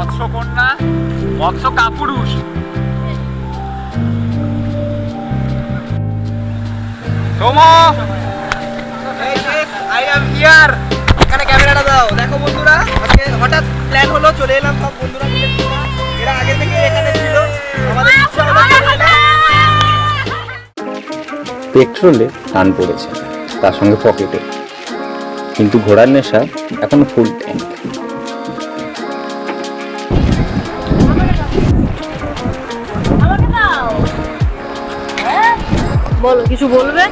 মৎস্যকন্যা, মৎস্য কাপুরুষ। I am here. এখানে ক্যামেরাটা দাও। দেখো বন্ধুরা, আজকে হঠাৎ প্ল্যান হলো, চলে এলাম সব বন্ধুরা মিলে। এরা আগে থেকে এখানে ছিল, আমাদের ইচ্ছা হলো চলে এলাম। পেট্রোলে টান পড়েছে, তার সঙ্গে পকেটে, কিন্তু ঘোড়ার নেশা এখনো ফুল ট্যাঙ্ক। বলো, কিছু বলবে?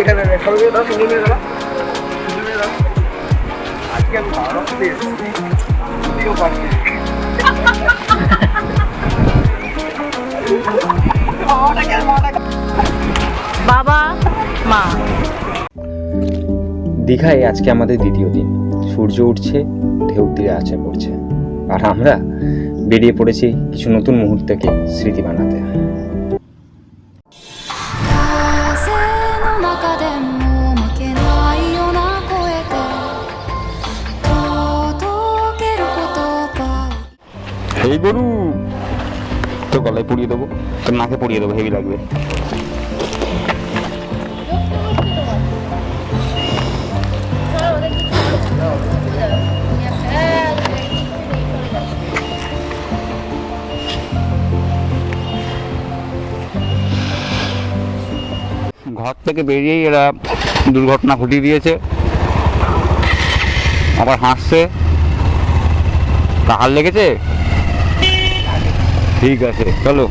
এখানে আজকে আমি ভারত পেয়েছি। বাবা মা। দীঘায় আজকে আমাদের দ্বিতীয় দিন। সূর্য উঠছে, ঢেউ তীরে আছড়ে পড়ছে, আর আমরা বেরিয়ে পড়েছি কিছু নতুন মুহূর্তকে স্মৃতি বানাতে। এই গরু তোর গলায় পরিয়ে দেবো, তোর নাকে পরিয়ে দেবো, হেভি লাগবে। ঘর থেকে বেরিয়েই এরা দুর্ঘটনা ঘটিয়ে দিয়েছে, আবার হাসছে। কাহার লেগেছে? ঠিক আছে, চলো।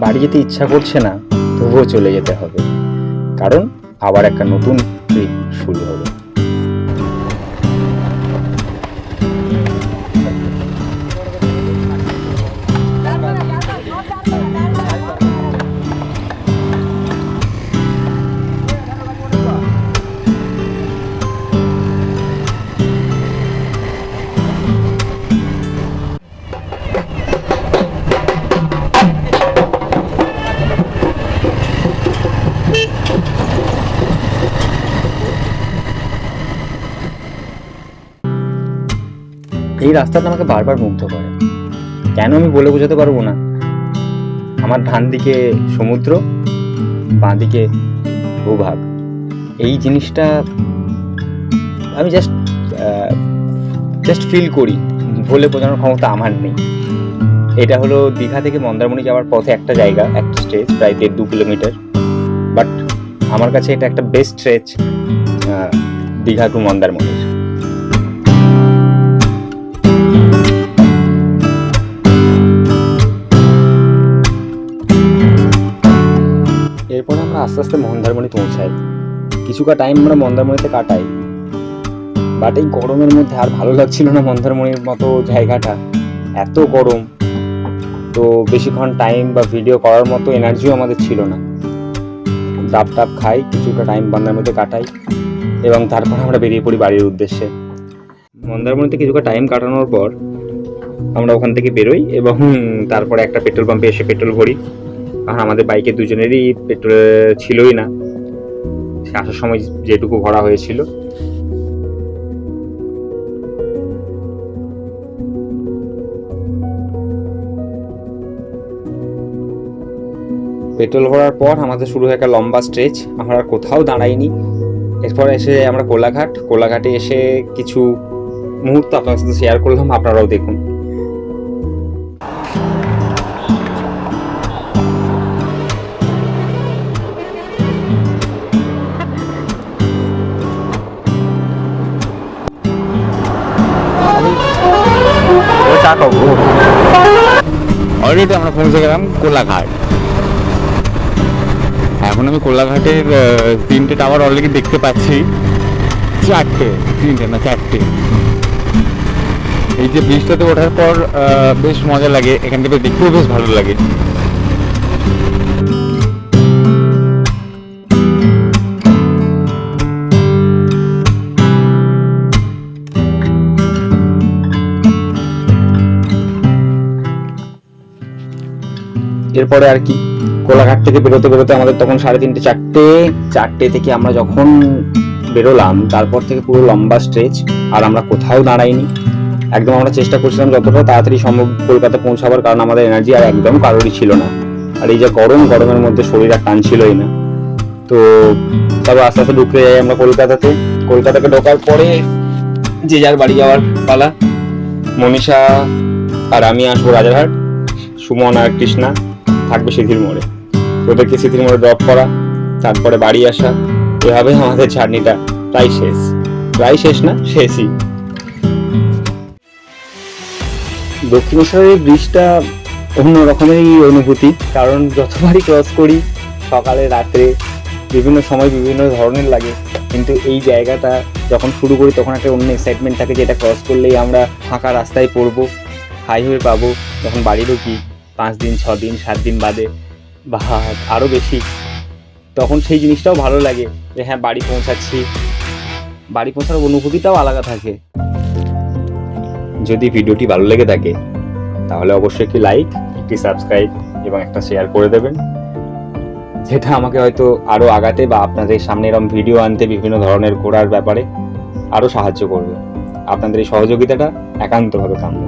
বাড়ি যেতে ইচ্ছা করছে না, তবুও চলে যেতে হবে, কারণ আবার একটা নতুন ট্রিপ শুরু হবে। এই রাস্তাটা আমাকে বারবার মুগ্ধ করে, কেন আমি বলে বোঝাতে পারবো না। আমার ডান দিকে সমুদ্র, বাঁ দিকে ভূভাগ, এই জিনিসটা আমি জাস্ট ফিল করি, বলে বোঝানোর ক্ষমতা আমার নেই। এটা হলো দীঘা থেকে মন্দারমণি যাওয়ার পথে একটা জায়গা, একটা স্ট্রেচ, প্রায় 1.5-2 কিলোমিটার। বাট আমার কাছে এটা একটা বেস্ট স্ট্রেচ দীঘা টু মন্দারমণির। এরপরে আমরা আস্তে আস্তে মন্দারমণি পৌঁছাই। কিছুটা টাইম আমরা মন্দারমণিতে কাটাই, বাট এই গরমের মধ্যে আর ভালো লাগছিল না মন্দারমণির মতো জায়গাটা, এত গরম। তো বেশিক্ষণ টাইম বা ভিডিও করার মতো এনার্জিও আমাদের ছিল না। ডাব টাব খাই, কিছুটা টাইম মন্দারমণিতে কাটাই, এবং তারপর আমরা বেরিয়ে পড়ি বাড়ির উদ্দেশ্যে। মন্দারমণিতে কিছুটা টাইম কাটানোর পর আমরা ওখান থেকে বেরোই, এবং তারপরে একটা পেট্রোল পাম্পে এসে পেট্রোল ভরি, কারণ আমাদের বাইকে দুজনেরই পেট্রোল ছিলই না, আসার সময় যেটুকু ভরা হয়েছিল। পেট্রোল ভরার পর আমাদের শুরু হয়ে একটা লম্বা স্ট্রেচ, আমরা আর কোথাও দাঁড়াইনি। এরপর এসে আমরা কোলাঘাটে এসে কিছু মুহূর্ত আপনার সাথে শেয়ার করলাম, আপনারাও দেখুন। অলরেডি আমরা পৌঁছে গেলাম কোলাঘাট। এখন আমি কোলাঘাটের 3টে টাওয়ার অলরেডি দেখতে পাচ্ছি, 3টে না 4টে। এই যে ব্রিজটাতে ওঠার পর বেশ মজা লাগে, এখান থেকে দেখতেও বেশ ভালো লাগে। এরপরে আর কি, কোলাঘাট থেকে বেরোতে বেরোতে আমাদের তখন 3:30 4টে থেকে আমরা যখন বেরোলাম তারপর থেকে পুরো লম্বা স্ট্রেচ, আর আমরা কোথাও দাঁড়াইনি। একদম আমরা চেষ্টা করছিলাম যতটা তাড়াতাড়ি সম্ভব কলকাতা পৌঁছাবার, কারণ আমাদের এনার্জি আর একদম কারোরই ছিল না। আর এই যে গরমের মধ্যে শরীর আর টানছিলই না। তো তবে আস্তে আস্তে ঢুকে যাই আমরা কলকাতাকে ঢোকার পরে যে যার বাড়ি যাওয়ার পালা। মনীষা আর আমি আসবো রাজারহাট, সুমন আর কৃষ্ণা থাকবে সিঁথির মোড়ে। ওদেরকে সিঁথির মোড়ে ড্রপ করা, তারপরে বাড়ি আসা। এভাবে আমাদের জার্নিটা প্রায় শেষ না, শেষই। দক্ষিণেশ্বরের ব্রিজটা অন্য রকমেরই অনুভূতি, কারণ যতবারই ক্রস করি সকালে রাত্রে বিভিন্ন সময় বিভিন্ন ধরনের লাগে, কিন্তু এই জায়গাটা যখন শুরু করি তখন একটা অন্য এক্সাইটমেন্ট থাকে, যেটা ক্রস করলেই আমরা ফাঁকা রাস্তায় পড়বো, হাইওয়ে পাবো। যখন বাড়ি ঢুকি 5 দিন 6 দিন 7 দিন বাদে বা আরও বেশি, তখন সেই জিনিসটাও ভালো লাগে যে হ্যাঁ বাড়ি পৌঁছাচ্ছি। বাড়ি পৌঁছার অনুভূতিটাও আলাদা থাকে। যদি ভিডিওটি ভালো লেগে থাকে তাহলে অবশ্যই একটি লাইক, একটি সাবস্ক্রাইব এবং একটা শেয়ার করে দেবেন, যেটা আমাকে হয়তো আরও আগাতে বা আপনাদের সামনে এরকম ভিডিও আনতে বিভিন্ন ধরনের ঘোরার ব্যাপারে আরও সাহায্য করবে। আপনাদের এই সহযোগিতাটা একান্তভাবে কাম্য।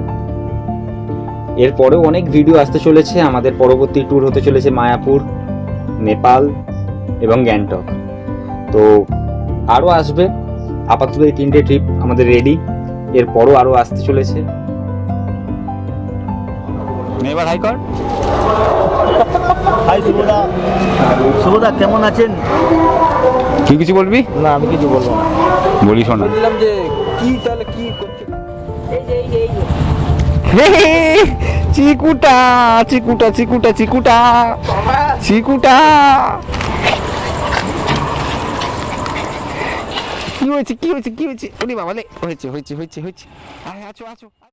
এরপরেও অনেক ভিডিও আসতে চলেছে। আমাদের পরবর্তী ট্যুর হতে চলেছে মায়াপুর, নেপাল এবং গ্যাংটক। তো আরও আসবে। আপাতত এই 3টে ট্রিপ আমাদের রেডি, এরপরও আরও আসতে চলেছে। এবার হাই কর। হাই শুভদা। শুভদা কেমন আছেন? তুই কিছু বলবি? না আমি কিছু বলবো না। বলি শোনা। বললাম যে কি তাহলে কি করছে? চিকুটা চিকুটা চিকুটা চিকুটা চিকুটা কি হয়েছে? ওরে বাবা, হয়েছে। আরে আছো